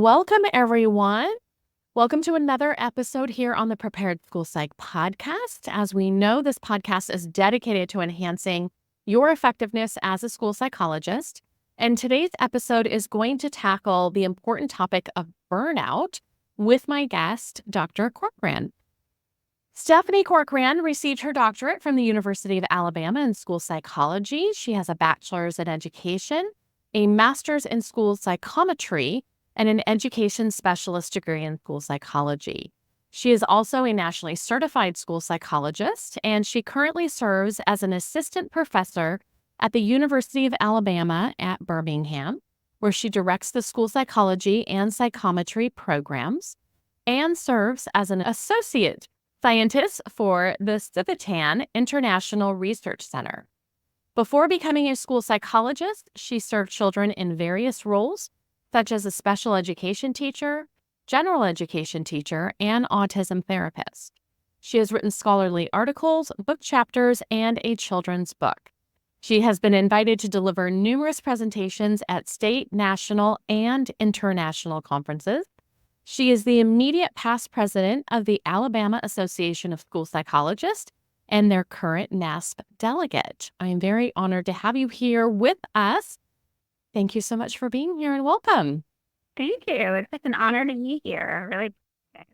Welcome, everyone. Welcome to another episode here on the Prepared School Psych podcast. As we know, this podcast is dedicated to enhancing your effectiveness as a school psychologist. And today's episode is going to tackle the important topic of burnout with my guest, Dr. Corcoran. Stephanie Corcoran received her doctorate from the University of Alabama in school psychology. She has a bachelor's in education, a master's in school psychometry, and an education specialist degree in school psychology. She is also a nationally certified school psychologist, and she currently serves as an assistant professor at the University of Alabama at Birmingham, where she directs the school psychology and psychometry programs, and serves as an associate scientist for the 𝐒𝐞𝐥𝐟 International Research Center. Before becoming a school psychologist, she served children in various roles, such as a special education teacher, general education teacher, and autism therapist. She has written scholarly articles, book chapters, and a children's book. She has been invited to deliver numerous presentations at state, national, and international conferences. She is the immediate past president of the Alabama Association of School Psychologists and their current NASP delegate. I am very honored to have you here with us. Thank you so much for being here and welcome. Thank you. It's such an honor to be here. I really appreciate it.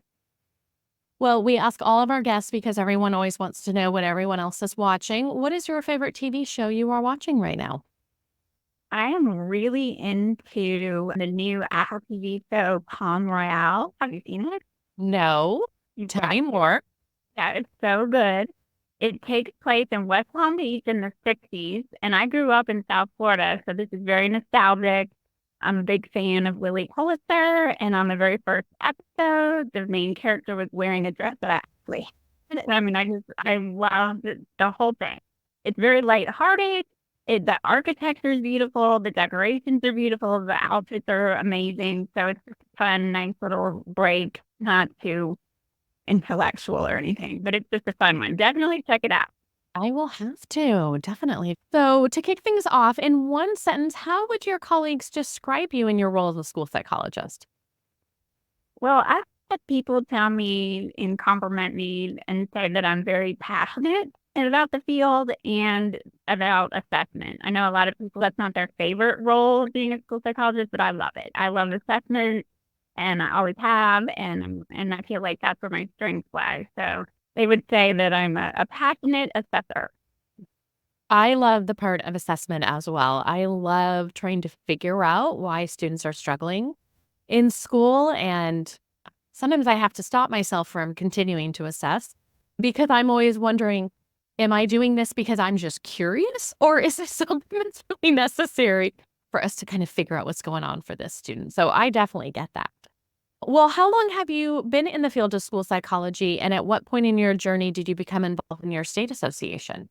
Well, we ask all of our guests because everyone always wants to know what everyone else is watching. What is your favorite TV show you are watching right now? I am really into the new Apple TV show, Palm Royale. Have you seen it? No. Tell me more. Yeah, it's so good. It takes place in West Palm Beach in the 60s, and I grew up in South Florida, so this is very nostalgic. I'm a big fan of Lily Pulitzer, and on the very first episode, the main character was wearing a dress that I actually hated. I mean, I loved the whole thing. It's very lighthearted. The architecture is beautiful. The decorations are beautiful. The outfits are amazing. So it's just a fun, nice little break, not too intellectual or anything, but it's just a fun one. Definitely check it out. I will have to, definitely. So to kick things off, in one sentence, how would your colleagues describe you in your role as a school psychologist? Well, I've had people tell me and compliment me and say that I'm very passionate about the field and about assessment. I know a lot of people, that's not their favorite role being a school psychologist, but I love it. I love assessment, and I always have, and I feel like that's where my strengths lie. So they would say that I'm a passionate assessor. I love the part of assessment as well. I love trying to figure out why students are struggling in school, and sometimes I have to stop myself from continuing to assess because I'm always wondering, am I doing this because I'm just curious, or is this something that's really necessary for us to kind of figure out what's going on for this student? So I definitely get that. Well, how long have you been in the field of school psychology, and at what point in your journey did you become involved in your state association?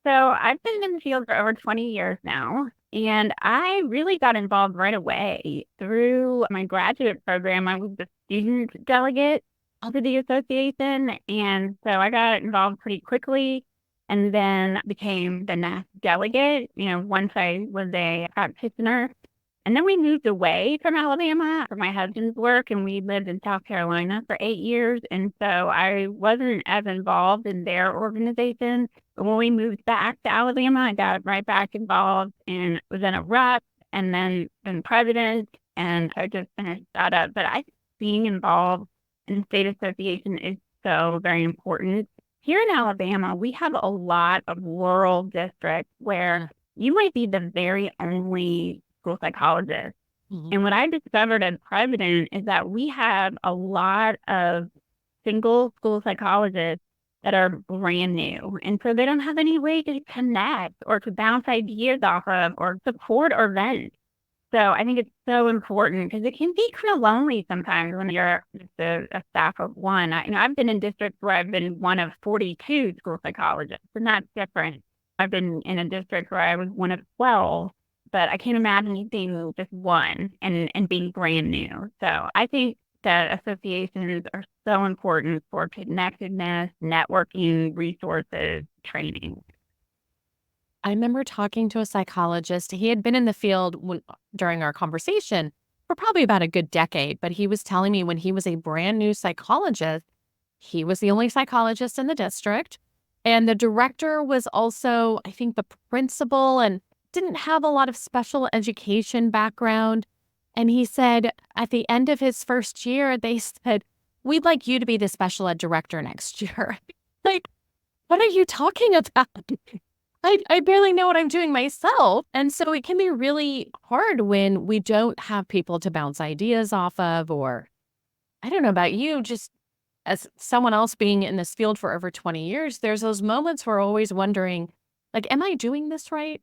So I've been in the field for over 20 years now, and I really got involved right away through my graduate program. I was the student delegate to the association, and so I got involved pretty quickly and then became the NASP delegate, once I was a practitioner. And then we moved away from Alabama for my husband's work, and we lived in South Carolina for 8 years. And so I wasn't as involved in their organization. But when we moved back to Alabama, I got right back involved and was in a rep and then been president. And I just finished that up. But I think being involved in state association is so very important. Here in Alabama, we have a lot of rural districts where you might be the very only school psychologist. Mhm. And what I discovered as president is that we have a lot of single school psychologists that are brand new. And so they don't have any way to connect or to bounce ideas off of or support or vent. So I think it's so important because it can be kind of lonely sometimes when you're just a staff of one. I've been in districts where I've been one of 42 school psychologists, and that's different. I've been in a district where I was one of 12, but I can't imagine being just one and being brand new. So I think that associations are so important for connectedness, networking, resources, training. I remember talking to a psychologist. He had been in the field during our conversation, for probably about a good decade. But he was telling me when he was a brand new psychologist, he was the only psychologist in the district. And the director was also, I think, the principal and didn't have a lot of special education background. And he said at the end of his first year, they said, "We'd like you to be the special ed director next year." Like, what are you talking about? I barely know what I'm doing myself. And so it can be really hard when we don't have people to bounce ideas off of, or I don't know about you, just as someone else being in this field for over 20 years, there's those moments where we're always wondering, like, am I doing this right?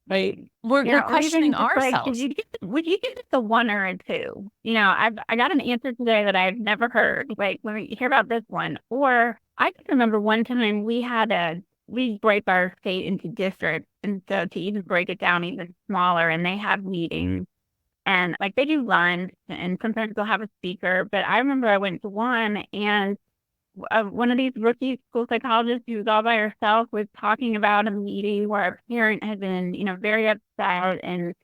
Right. We're Yeah, or even questioning just like, ourselves. would you give it the 1 or a 2? I got an answer today that I've never heard. Like, let me hear about this one. Or I can remember one time we break our state into districts, and so to even break it down even smaller, and they have meetings, and like they do lunch, and sometimes they'll have a speaker. But I remember I went to one, and one of these rookie school psychologists who was all by herself was talking about a meeting where a parent had been, very upset, and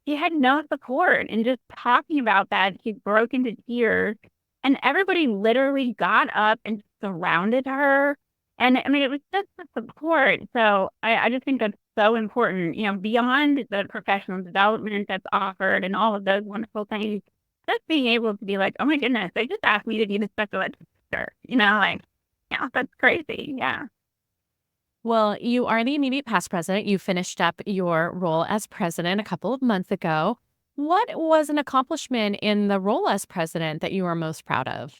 she had no support. And just talking about that, she broke into tears, and everybody literally got up and surrounded her. And I mean, it was just the support. So I just think that's so important, beyond the professional development that's offered and all of those wonderful things. Just being able to be like, oh my goodness, they just asked me to be the special ed teacher, like, yeah, that's crazy. Yeah. Well, you are the immediate past president. You finished up your role as president a couple of months ago. What was an accomplishment in the role as president that you are most proud of?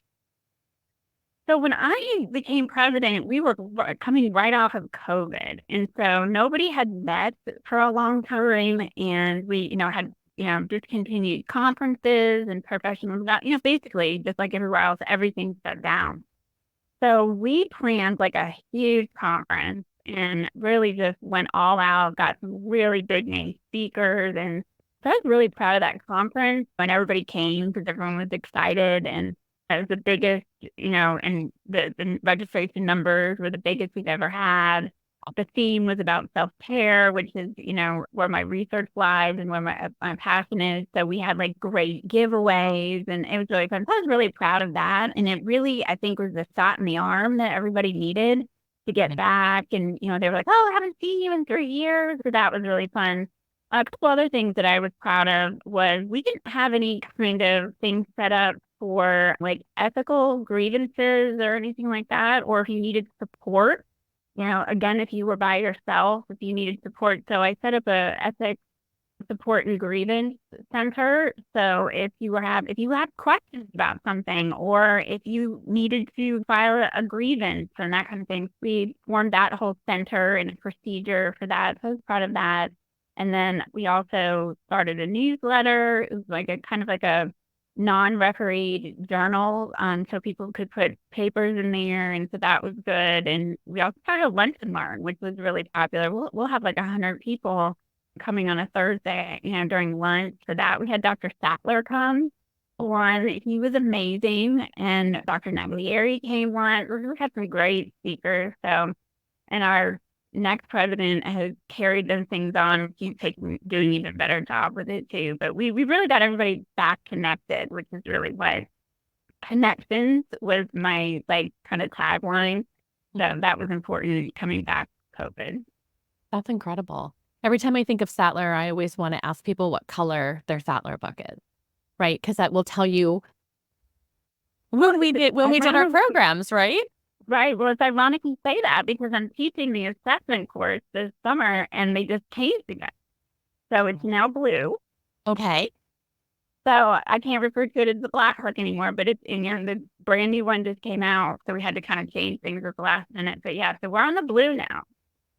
So when I became president, we were coming right off of COVID. And so nobody had met for a long time. And we, had, discontinued conferences and professional, basically just like everywhere else, everything shut down. So we planned like a huge conference and really just went all out, got some really big name speakers. And so I was really proud of that conference when everybody came because everyone was excited. And it was the biggest, and the registration numbers were the biggest we've ever had. The theme was about self-care, which is, where my research lies and where my passion is. So we had like great giveaways, and it was really fun. So I was really proud of that. And it really, I think, was the shot in the arm that everybody needed to get back. And, they were like, oh, I haven't seen you in 3 years. So that was really fun. A couple other things that I was proud of was we didn't have any kind of things set up for like ethical grievances or anything like that, or if you needed support. Again, if you were by yourself, if you needed support. So I set up a ethics support and grievance center. So if you had questions about something, or if you needed to file a grievance and that kind of thing, we formed that whole center and a procedure for that. So I was proud of that. And then we also started a newsletter. It was like a kind of like a non-refereed journal, so people could put papers in there, and so that was good. And we also started a lunch and learn, which was really popular. We'll have like 100 people coming on a Thursday, during lunch. For that, we had Dr. Sattler come on. He was amazing, and Dr. Naglieri came once. We had some great speakers. So, and our next president has carried those things on. He's doing an even better job with it too. But we really got everybody back connected, which is really what connections was my kind of tagline. So that was important coming back COVID. That's incredible. Every time I think of Sattler, I always want to ask people what color their Sattler book is, right? Because that will tell you when we did our programs, right? Right. Well, it's ironic you say that because I'm teaching the assessment course this summer and they just changed it. So it's now blue. Okay. So I can't refer to it as the black book anymore, but it's the brand new one just came out. So we had to kind of change things at the last minute. But yeah, so we're on the blue now.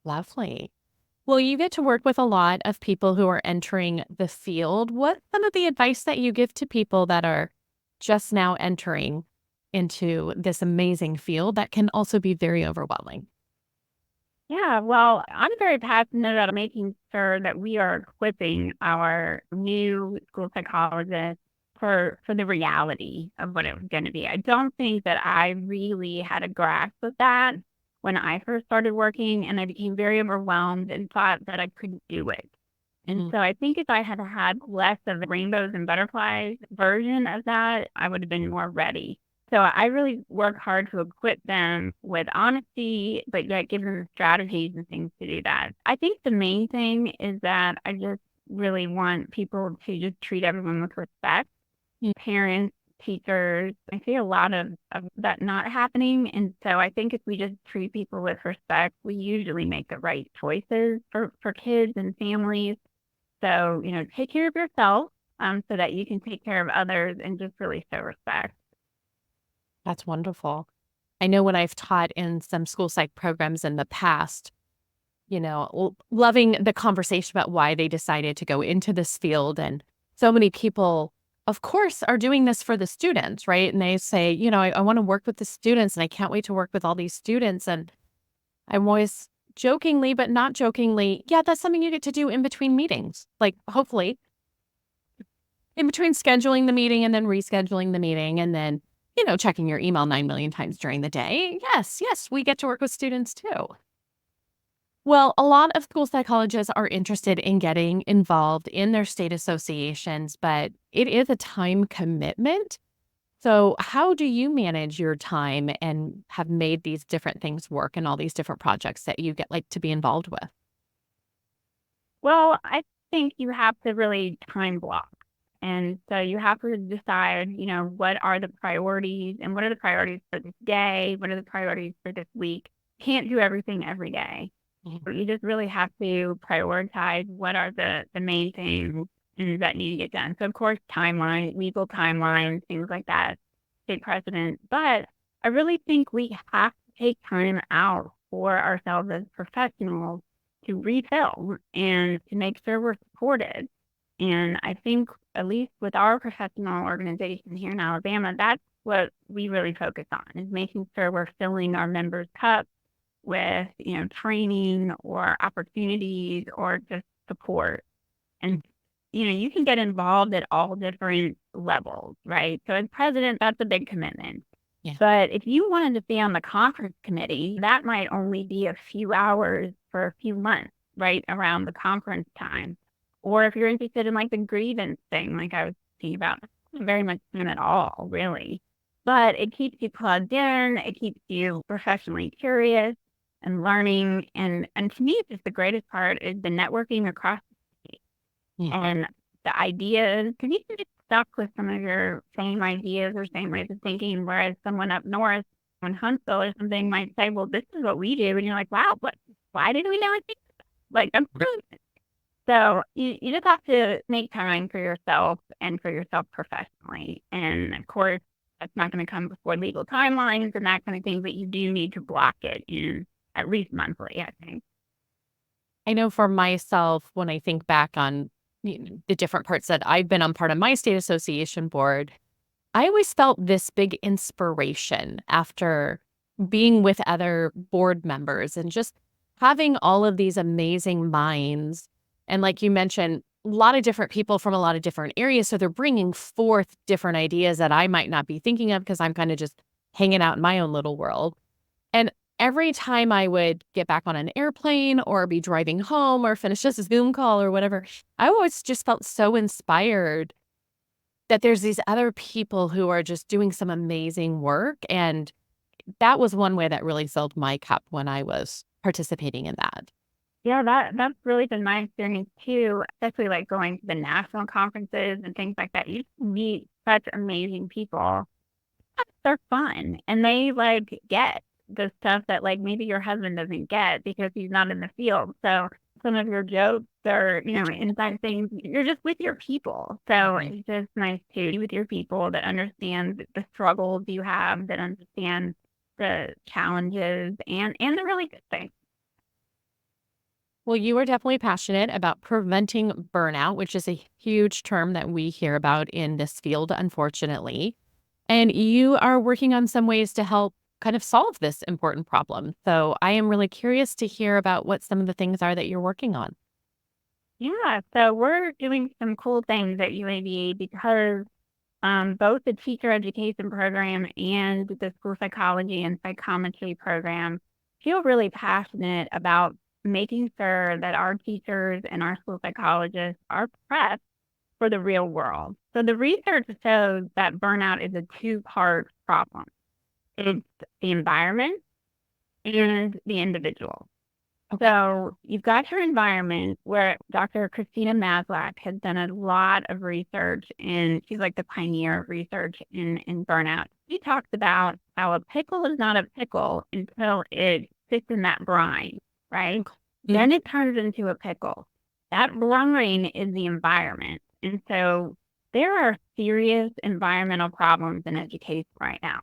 Lovely. Well, you get to work with a lot of people who are entering the field. What's some of the advice that you give to people that are just now entering into this amazing field that can also be very overwhelming? Yeah, well, I'm very passionate about making sure that we are equipping our new school psychologists for the reality of what it was going to be. I don't think that I really had a grasp of that when I first started working, and I became very overwhelmed and thought that I couldn't do it. And so I think if I had had less of a rainbows and butterflies version of that, I would have been more ready. So I really work hard to equip them with honesty, but yet give them strategies and things to do that. I think the main thing is that I just really want people to just treat everyone with respect. Parents, teachers, I see a lot of that not happening. And so I think if we just treat people with respect, we usually make the right choices for kids and families. So, take care of yourself so that you can take care of others and just really show respect. That's wonderful. I know when I've taught in some school psych programs in the past, loving the conversation about why they decided to go into this field. And so many people, of course, are doing this for the students, right? And they say, I want to work with the students and I can't wait to work with all these students. And I'm always jokingly, but not jokingly, yeah, that's something you get to do in between meetings. Like, hopefully, in between scheduling the meeting and then rescheduling the meeting and then, checking your email 9 million times during the day. Yes, we get to work with students too. Well, a lot of school psychologists are interested in getting involved in their state associations, but it is a time commitment. So how do you manage your time and have made these different things work and all these different projects that you get to be involved with? Well, I think you have to really time block. And so you have to decide, what are the priorities and what are the priorities for this day? What are the priorities for this week? Can't do everything every day. You just really have to prioritize what are the main things that need to get done. So, of course, timeline, legal timelines, things like that take precedent. But I really think we have to take time out for ourselves as professionals to refill and to make sure we're supported. And I think, at least with our professional organization here in Alabama, that's what we really focus on, is making sure we're filling our members' cups with, training or opportunities or just support. And, you can get involved at all different levels, right? So as president, that's a big commitment. Yeah. But if you wanted to be on the conference committee, that might only be a few hours for a few months, right around the conference time. Or if you're interested in the grievance thing, like I was thinking about, not very much time at all, really. But it keeps you plugged in. It keeps you professionally curious and learning. And to me, just the greatest part is the networking across the state and the ideas. Because you can get stuck with some of your same ideas or same ways of thinking, whereas someone up north in Huntsville or something might say, well, this is what we do. And you're like, wow, why did we never think of that? I'm brilliant. So you just have to make time for yourself and for yourself professionally. And of course, that's not going to come before legal timelines and that kind of thing, but you do need to block it in at least monthly, I think. I know for myself, when I think back on the different parts that I've been on part of my state association board, I always felt this big inspiration after being with other board members and just having all of these amazing minds. And like you mentioned, a lot of different people from a lot of different areas. So they're bringing forth different ideas that I might not be thinking of because I'm kind of just hanging out in my own little world. And every time I would get back on an airplane or be driving home or finish just a Zoom call or whatever, I always just felt so inspired that there's these other people who are just doing some amazing work. And that was one way that really filled my cup when I was participating in that. Yeah, that's really been my experience too, especially going to the national conferences and things like that. You meet such amazing people. They're fun and they get the stuff that maybe your husband doesn't get because he's not in the field. So some of your jokes are, inside things. You're just with your people. So it's just nice to be with your people that understand the struggles you have, that understand the challenges and the really good things. Well, you are definitely passionate about preventing burnout, which is a huge term that we hear about in this field, unfortunately. And you are working on some ways to help kind of solve this important problem. So I am really curious to hear about what some of the things are that you're working on. Yeah, so we're doing some cool things at UAB because both the teacher education program and the school psychology and psychometry program feel really passionate about making sure that our teachers and our school psychologists are prepped for the real world. So the research shows that burnout is a two-part problem. It's the environment and the individual. Okay. So you've got your environment where Dr. Christina Maslach has done a lot of research, and she's like the pioneer of research in burnout. She talks about how a pickle is not a pickle until it sits in that brine, right? Then it turns into a pickle. That brine is the environment. And so there are serious environmental problems in education right now.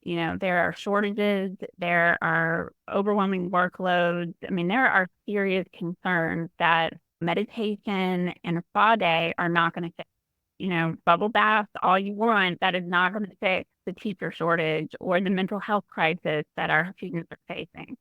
There are shortages, there are overwhelming workloads. I mean, there are serious concerns that meditation and a spa day are not going to fix. Bubble baths, all you want, that is not going to fix the teacher shortage or the mental health crisis that our students are facing.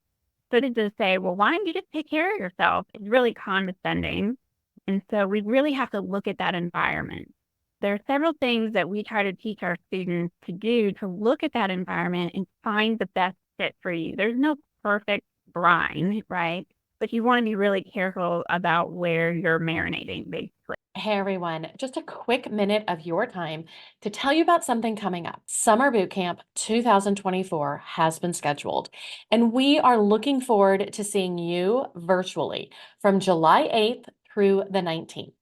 So to just say, well, why don't you just take care of yourself, is really condescending. And so we really have to look at that environment. There are several things that we try to teach our students to do to look at that environment and find the best fit for you. There's no perfect brine, right? But you want to be really careful about where you're marinating, basically. Hey everyone, just a quick minute of your time to tell you about something coming up. Summer Boot Camp 2024 has been scheduled, and we are looking forward to seeing you virtually from July 8th through the 19th.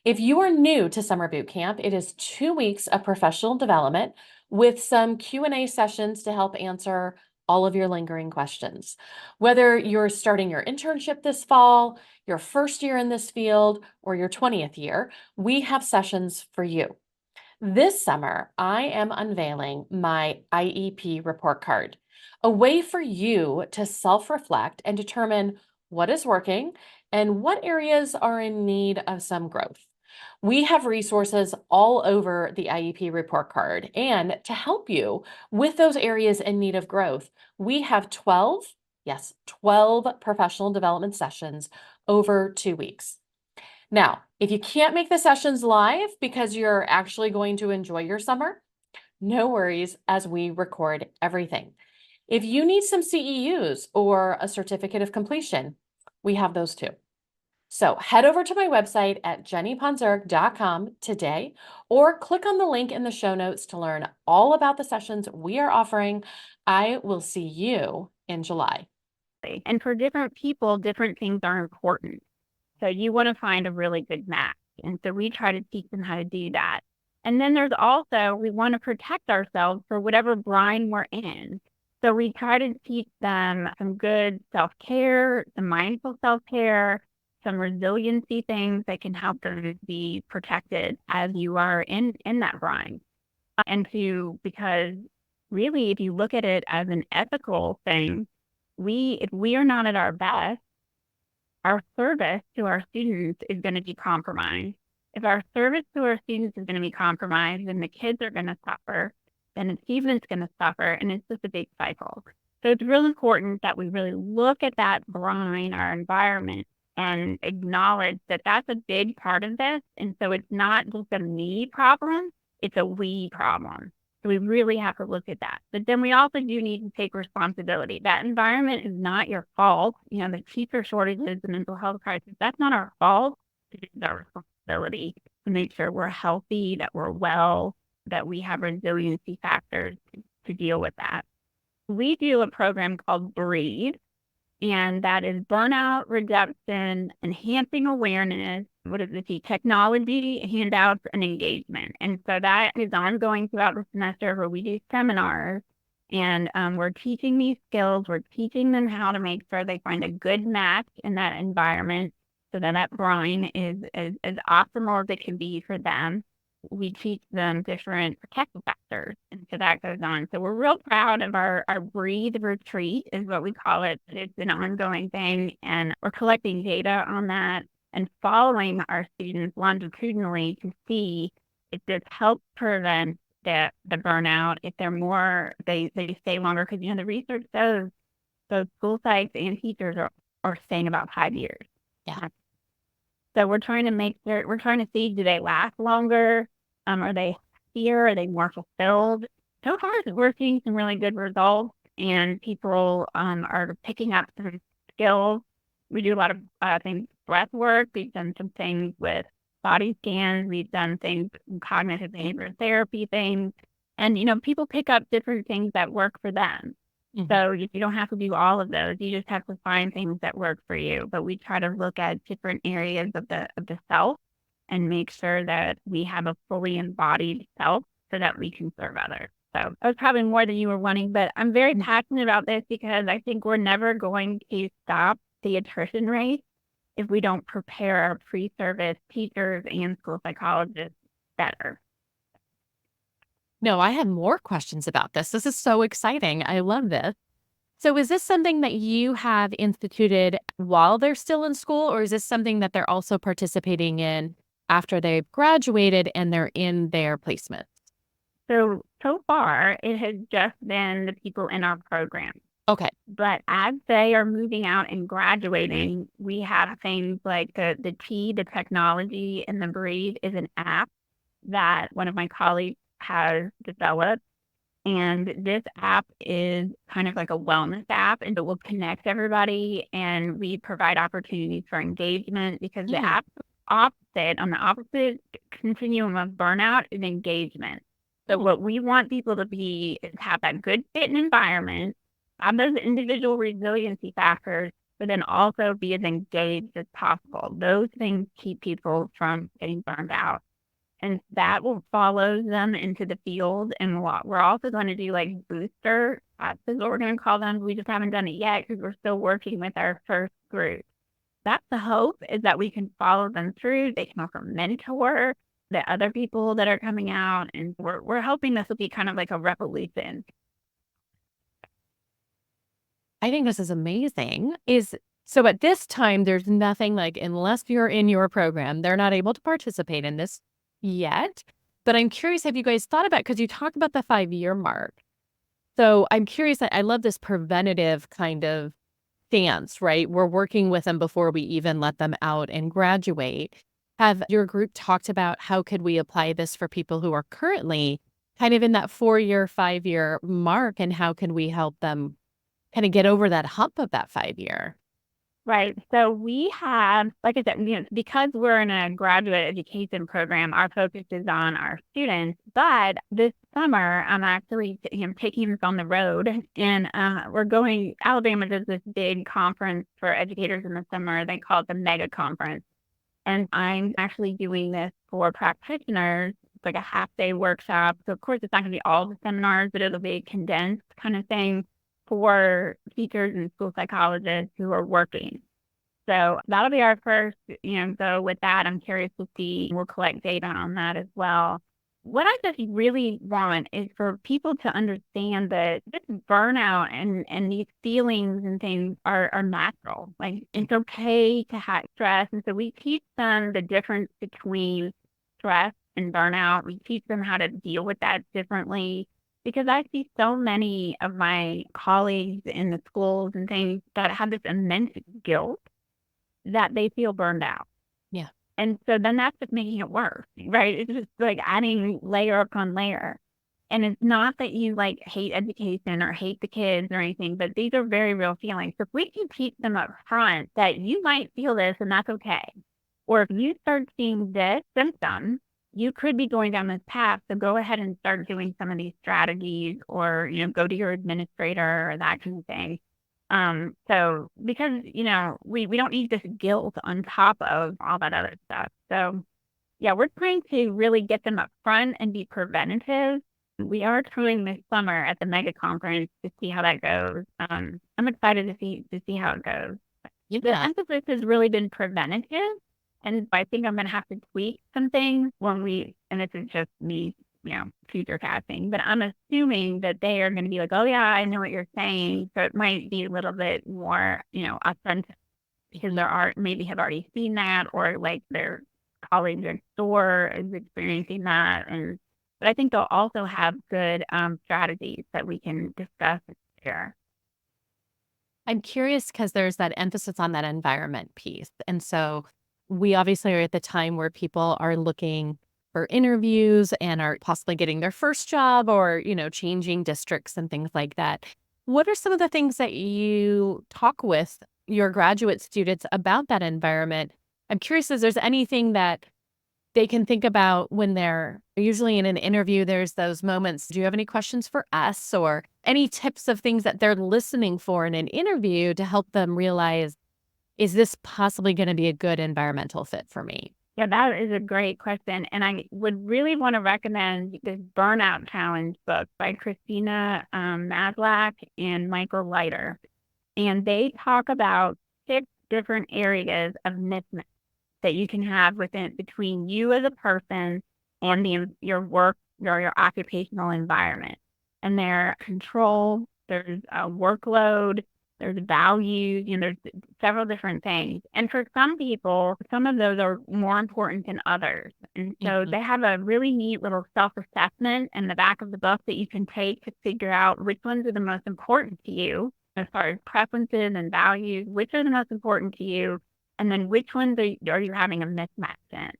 If you are new to Summer Boot Camp, it is 2 weeks of professional development with some Q&A sessions to help answer all of your lingering questions. Whether you're starting your internship this fall, your first year in this field, or your 20th year, we have sessions for you. This summer, I am unveiling my IEP report card, a way for you to self-reflect and determine what is working and what areas are in need of some growth. We have resources all over the IEP report card, and to help you with those areas in need of growth, we have 12 professional development sessions over 2 weeks. Now, if you can't make the sessions live because you're actually going to enjoy your summer, no worries, as we record everything. If you need some CEUs or a certificate of completion, we have those too. So head over to my website at �jennyponzerg.com today, or click on the link in the show notes to learn all about the sessions we are offering. I will see you in July. And for different people, different things are important. So you want to find a really good match. And so we try to teach them how to do that. And then there's also, we want to protect ourselves for whatever brine we're in. So we try to teach them some good self-care, some mindful self-care, some resiliency things that can help them be protected as you are in that brine. Because really, if you look at it as an ethical thing, if we are not at our best, our service to our students is going to be compromised. If our service to our students is going to be compromised, then the kids are going to suffer, then achievement's going to suffer, and it's just a big cycle. So it's really important that we really look at that brine, our environment, and acknowledge that that's a big part of this. And so it's not just a me problem, it's a we problem. So we really have to look at that. But then we also do need to take responsibility. That environment is not your fault. The teacher shortages, the mental health crisis, that's not our fault. It is our responsibility to make sure we're healthy, that we're well, that we have resiliency factors to deal with that. We do a program called Breathe, and that is burnout reduction, enhancing awareness, technology, handouts, and engagement. And so that is ongoing throughout the semester, where we do seminars, and we're teaching these skills. We're teaching them how to make sure they find a good match in that environment so that brine is as optimal as it can be for them. We teach them different protective factors, and so that goes on. So we're real proud of our Breathe retreat, is what we call it. It's an ongoing thing, and we're collecting data on that and following our students longitudinally to see if this helps prevent the burnout. If they're they stay longer, because the research shows both school psychs and teachers are staying about 5 years. Yeah. So we're trying to see, do they last longer? Are they happier? Are they more fulfilled? So far, we're seeing some really good results, and people are picking up some skills We do a lot of things, breath work. We've done some things with body scans. We've done things, cognitive behavior therapy things. And, people pick up different things that work for them. So you don't have to do all of those. You just have to find things that work for you. But we try to look at different areas of the self and make sure that we have a fully embodied self so that we can serve others. So that was probably more than you were wanting, but I'm very passionate about this because I think we're never going to stop the attrition rate if we don't prepare our pre-service teachers and school psychologists better. No, I have more questions about this. This is so exciting. I love this. So is this something that you have instituted while they're still in school, or is this something that they're also participating in after they've graduated and they're in their placement? So far, it has just been the people in our program. Okay. But as they are moving out and graduating, we have things like the 𝐒𝐿, the technology, and the breathe is an app that one of my colleagues has developed. And this app is kind of like a wellness app, and it will connect everybody, and we provide opportunities for engagement because the app on the opposite continuum of burnout is engagement. So what we want people to be is have that good fit environment, have those individual resiliency factors, but then also be as engaged as possible. Those things keep people from getting burned out. And that will follow them into the field. And we're also going to do like booster classes, is what we're going to call them. We just haven't done it yet because we're still working with our first group. That's the hope, is that we can follow them through. They can offer mentor the other people that are coming out. And we're hoping this will be kind of like a revolution. I think this is amazing. So at this time, there's nothing like, unless you're in your program, they're not able to participate in this yet. But I'm curious, have you guys thought about, because you talked about the 5-year mark. So I'm curious, I love this preventative kind of stance, right? We're working with them before we even let them out and graduate. Have your group talked about how could we apply this for people who are currently kind of in that 4-year, 5-year mark, and how can we help them kind of get over that hump of that 5-year? Right. So we have, like I said, because we're in a graduate education program, our focus is on our students. But this summer, I'm actually taking this on the road, and we're going. Alabama does this big conference for educators in the summer. They call it the Mega Conference, and I'm actually doing this for practitioners. It's like a half-day workshop. So of course, it's not going to be all the seminars, but it'll be a condensed kind of thing for teachers and school psychologists who are working. So that'll be our first, so with that, I'm curious to see, we'll collect data on that as well. What I just really want is for people to understand that this burnout and these feelings and things are natural. Like, it's okay to have stress. And so we teach them the difference between stress and burnout. We teach them how to deal with that differently. Because I see so many of my colleagues in the schools and things that have this immense guilt that they feel burned out. Yeah. And so then that's just making it worse, right? It's just like adding layer upon layer. And it's not that you like hate education or hate the kids or anything, but these are very real feelings. So if we can teach them up front that you might feel this and that's okay. Or if you start seeing this symptom, you could be going down this path. So go ahead and start doing some of these strategies, or, go to your administrator or that kind of thing. So because, we don't need this guilt on top of all that other stuff. So yeah, we're trying to really get them up front and be preventative. We are trying this summer at the Mega Conference to see how that goes. I'm excited to see how it goes. Yeah. The emphasis has really been preventative. And I think I'm going to have to tweak some things and this is just me, future casting, but I'm assuming that they are going to be like, oh yeah, I know what you're saying. So it might be a little bit more, authentic, because maybe have already seen that, or like their colleague next door is experiencing that. But I think they'll also have good strategies that we can discuss and share. I'm curious because there's that emphasis on that environment piece. And so we obviously are at the time where people are looking for interviews and are possibly getting their first job, or, changing districts and things like that. What are some of the things that you talk with, your graduate students about that environment, I'm curious if there's anything that they can think about when they're usually in an interview. There's those moments. Do you have any questions for us or any tips of things that they're listening for in an interview to help them realize, is this possibly going to be a good environmental fit for me? Yeah, that is a great question. And I would really want to recommend this Burnout Challenge book by Christina Maslach and Michael Leiter. And they talk about 6 different areas of mismatch that you can have between you as a person and your work or your occupational environment. And there are control, there's a workload, there's values, there's several different things. And for some people, some of those are more important than others. And so they have a really neat little self-assessment in the back of the book that you can take to figure out which ones are the most important to you as far as preferences and values, which are the most important to you, and then which ones are you having a mismatch in.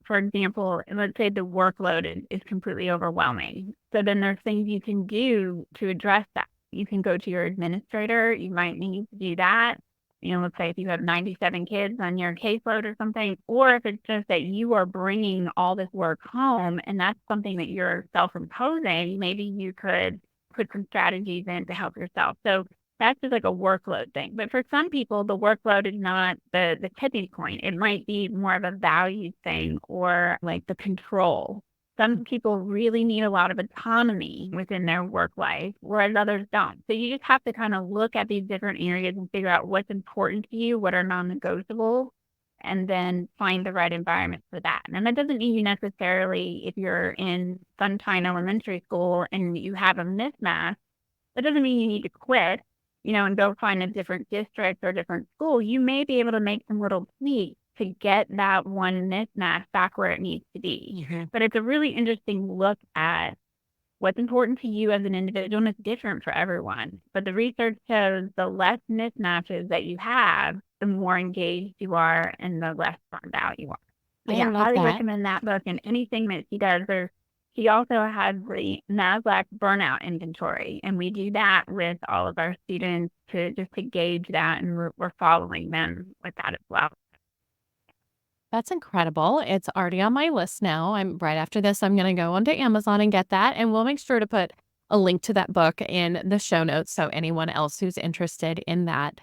For example, let's say the workload is completely overwhelming. So then there's things you can do to address that. You can go to your administrator. You might need to do that. Let's say if you have 97 kids on your caseload or something, or if it's just that you are bringing all this work home and that's something that you're self-imposing, maybe you could put some strategies in to help yourself. So that's just like a workload thing. But for some people, the workload is not the tipping point. It might be more of a value thing or like the control. Some people really need a lot of autonomy within their work life, whereas others don't. So you just have to kind of look at these different areas and figure out what's important to you, what are non-negotiable, and then find the right environment for that. And that doesn't mean you necessarily, if you're in Sunshine Elementary School and you have a mismatch, that doesn't mean you need to quit, and go find a different district or different school. You may be able to make some little tweaks to get that one mismatch back where it needs to be. But it's a really interesting look at what's important to you as an individual, and it's different for everyone. But the research shows the less mismatches that you have, the more engaged you are and the less burned out you are. So I love highly that. recommend that book and anything that she does. She also has the Maslach Burnout Inventory, and we do that with all of our students to gauge that, and we're following them with that as well. That's incredible. It's already on my list now. Right after this, I'm going to go onto Amazon and get that. And we'll make sure to put a link to that book in the show notes. So anyone else who's interested in that.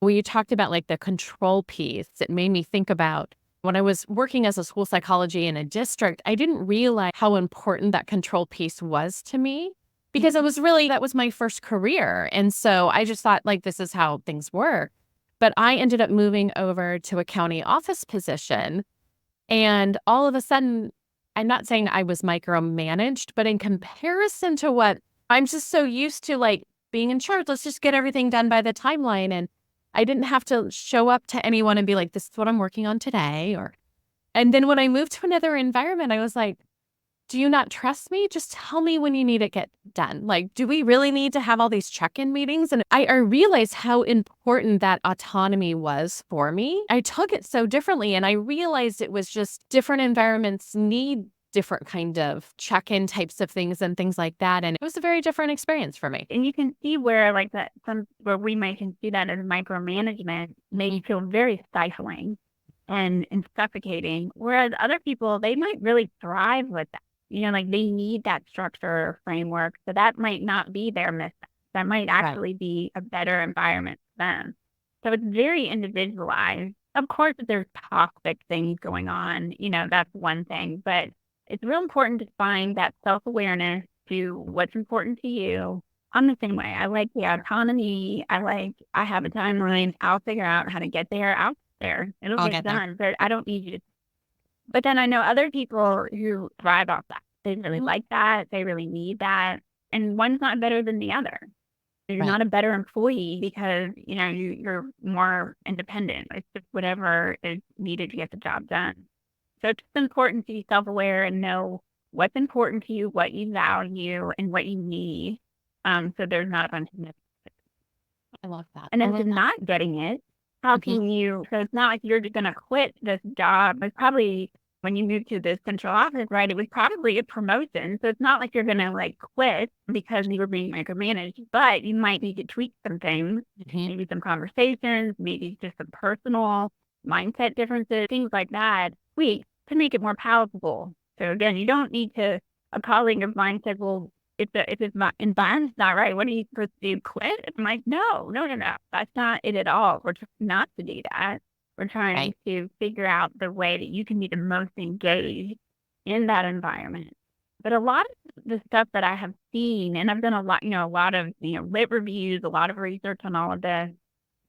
When you talked about like the control piece, it made me think about when I was working as a school psychology in a district, I didn't realize how important that control piece was to me because that was my first career. And so I just thought like, this is how things work. But I ended up moving over to a county office position. And all of a sudden, I'm not saying I was micromanaged, but in comparison to what I'm just so used to, like being in charge, let's just get everything done by the timeline. And I didn't have to show up to anyone and be like, this is what I'm working on today. And then when I moved to another environment, I was like, do you not trust me? Just tell me when you need it get done. Like, do we really need to have all these check-in meetings? And I realized how important that autonomy was for me. I took it so differently, and I realized it was just different environments need different kind of check-in types of things and things like that. And it was a very different experience for me. And you can see where like that where we might see that as micromanagement may feel very stifling and suffocating. Whereas other people, they might really thrive with that. Like they need that structure or framework. So that might not be their mismatch. That might actually be a better environment for them. So it's very individualized. Of course, if there's toxic things going on, that's one thing. But it's real important to find that self-awareness to what's important to you. I'm the same way. I like the autonomy. I have a timeline. I'll figure out how to get there. Out there. It'll get done. But I don't need you to. But then I know other people who thrive off that. They really like that. They really need that. And one's not better than the other. You're not a better employee because, you're more independent. It's just whatever is needed to get the job done. So it's just important to be self-aware and know what's important to you, what you value, and what you need. So there's not a bunch of mistakes. I love that. And if you're not getting it, how can you, so it's not like you're going to quit this job. It's probably when you move to the central office, right, it was probably a promotion. So it's not like you're going to like quit because you were being micromanaged, but you might need to tweak some things, maybe some conversations, maybe just some personal mindset differences, things like that, tweak to make it more palatable. So again, you don't need to, a colleague of mine said, well, if the environment's not right, what are you supposed to do, quit? I'm like, no. That's not it at all. We're just not to do that. We're trying to figure out the way that you can be the most engaged in that environment. But a lot of the stuff that I have seen, and I've done a lot of, lit reviews, a lot of research on all of this,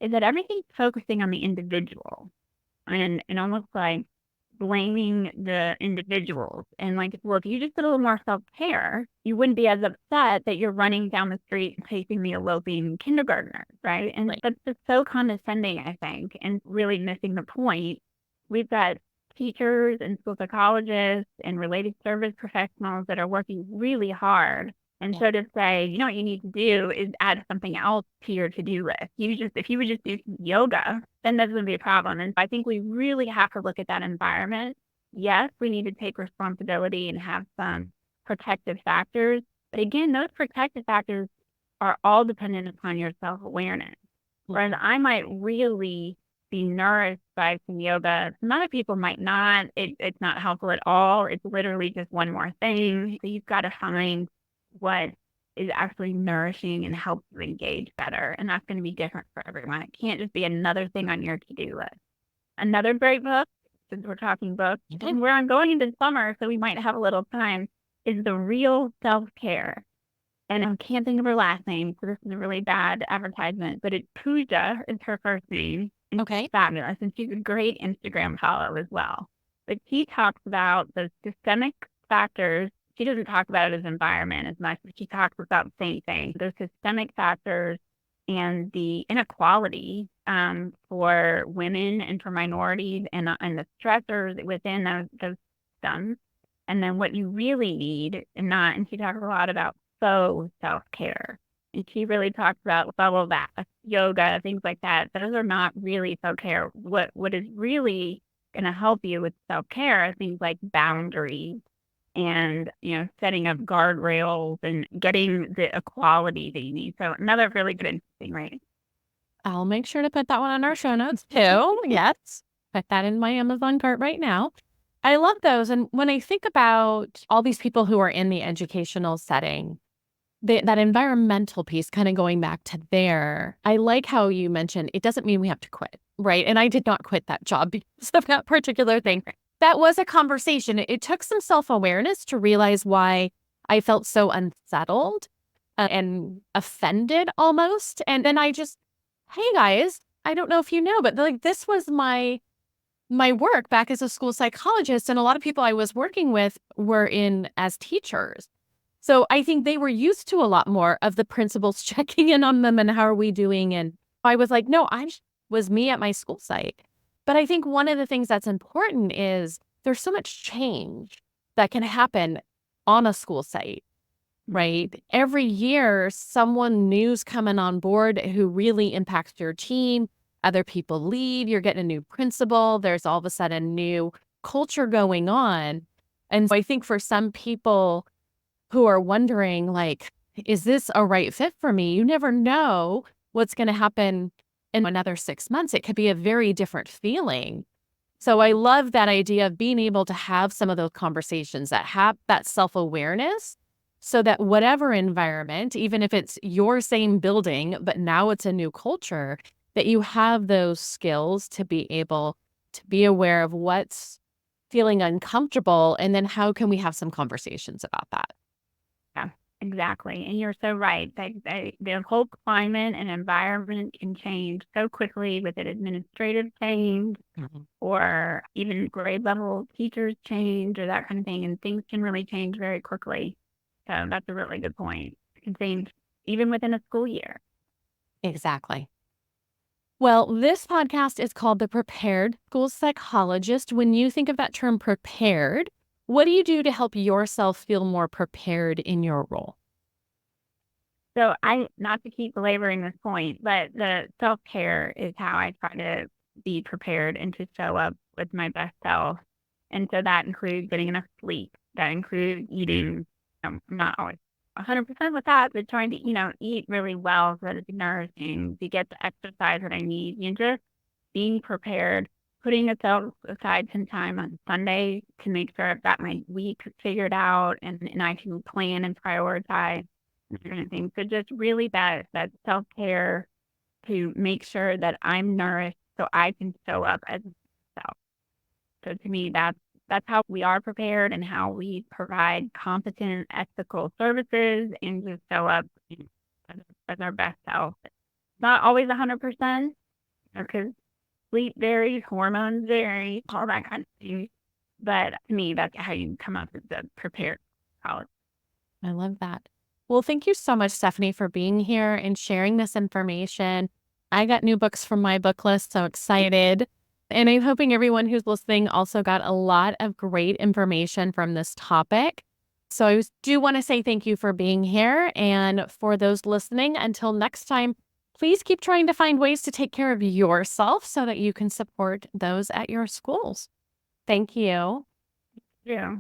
is that everything's focusing on the individual and almost like blaming the individuals. And like, well, if you just did a little more self-care, you wouldn't be as upset that you're running down the street chasing the eloping kindergartner, right? And that's just so condescending, I think, and really missing the point. We've got teachers and school psychologists and related service professionals that are working really hard. And so to say, what you need to do is add something else to your to-do list. If you would just do some yoga, then that wouldn't be a problem. And I think we really have to look at that environment. Yes, we need to take responsibility and have some protective factors. But again, those protective factors are all dependent upon your self-awareness. Whereas I might really be nourished by some yoga. Some other people might not. It's not helpful at all. It's literally just one more thing. So you've got to find what is actually nourishing and helps you engage better. And that's going to be different for everyone. It can't just be another thing on your to-do list. Another great book, since we're talking books, and we're going into summer, so we might have a little time, is The Real Self-Care. And I can't think of her last name, so this is a really bad advertisement, but 𝐒𝐞𝐥𝐟 is her first name. She's fabulous, and she's a great Instagram follow as well. But she talks about the systemic factors. She doesn't talk about it as environment as much, but she talks about the same thing. Those systemic factors and the inequality for women and for minorities and the stressors within those systems. And then what you really need, and she talks a lot about faux self-care. And she really talks about bubble bath, yoga, things like that. Those are not really self-care. What is really going to help you with self-care are things like boundaries and, setting up guardrails and getting the equality that you need. So another really good interesting rating. I'll make sure to put that one on our show notes too. Yes. Put that in my Amazon cart right now. I love those. And when I think about all these people who are in the educational setting, that environmental piece, kind of going back to there, I like how you mentioned it doesn't mean we have to quit, right? And I did not quit that job because of that particular thing. That was a conversation. It took some self-awareness to realize why I felt so unsettled and offended almost. And then I just, hey guys, I don't know if you know, but like this was my work back as a school psychologist. And a lot of people I was working with were in as teachers. So I think they were used to a lot more of the principals checking in on them and how are we doing? And I was like, no, was me at my school site. But I think one of the things that's important is there's so much change that can happen on a school site, right? Every year, someone new's coming on board who really impacts your team. Other people leave, you're getting a new principal. There's all of a sudden new culture going on. And so I think for some people who are wondering, like, is this a right fit for me? You never know what's going to happen in another 6 months. It could be a very different feeling. So I love that idea of being able to have some of those conversations that have that self-awareness so that whatever environment, even if it's your same building, but now it's a new culture, that you have those skills to be able to be aware of what's feeling uncomfortable. And then how can we have some conversations about that? Yeah, exactly. And you're so right. The whole climate and environment can change so quickly with an administrative change or even grade level teachers change or that kind of thing. And things can really change very quickly. So that's a really good point. It can change even within a school year. Exactly. Well, this podcast is called The Prepared School Psychologist. When you think of that term prepared, what do you do to help yourself feel more prepared in your role? So not to keep belaboring this point, but the self-care is how I try to be prepared and to show up with my best self. And so that includes getting enough sleep. That includes eating. I'm not always 100% with that, but trying to, eat really well so that it's nourishing, to get the exercise that I need, just being prepared, putting aside some time on Sunday to make sure I've got my week figured out and I can plan and prioritize and different things. So just really that self-care to make sure that I'm nourished so I can show up as myself. So to me, that's how we are prepared and how we provide competent, ethical services and just show up as our best self. It's not always 100% because sleep varies, hormones vary, all that kind of thing. But to me, that's how you come up with the prepared college. I love that. Well, thank you so much, Stephanie, for being here and sharing this information. I got new books from my book list, so excited. And I'm hoping everyone who's listening also got a lot of great information from this topic. So I do want to say thank you for being here. And for those listening, until next time, please keep trying to find ways to take care of yourself so that you can support those at your schools. Thank you. Yeah.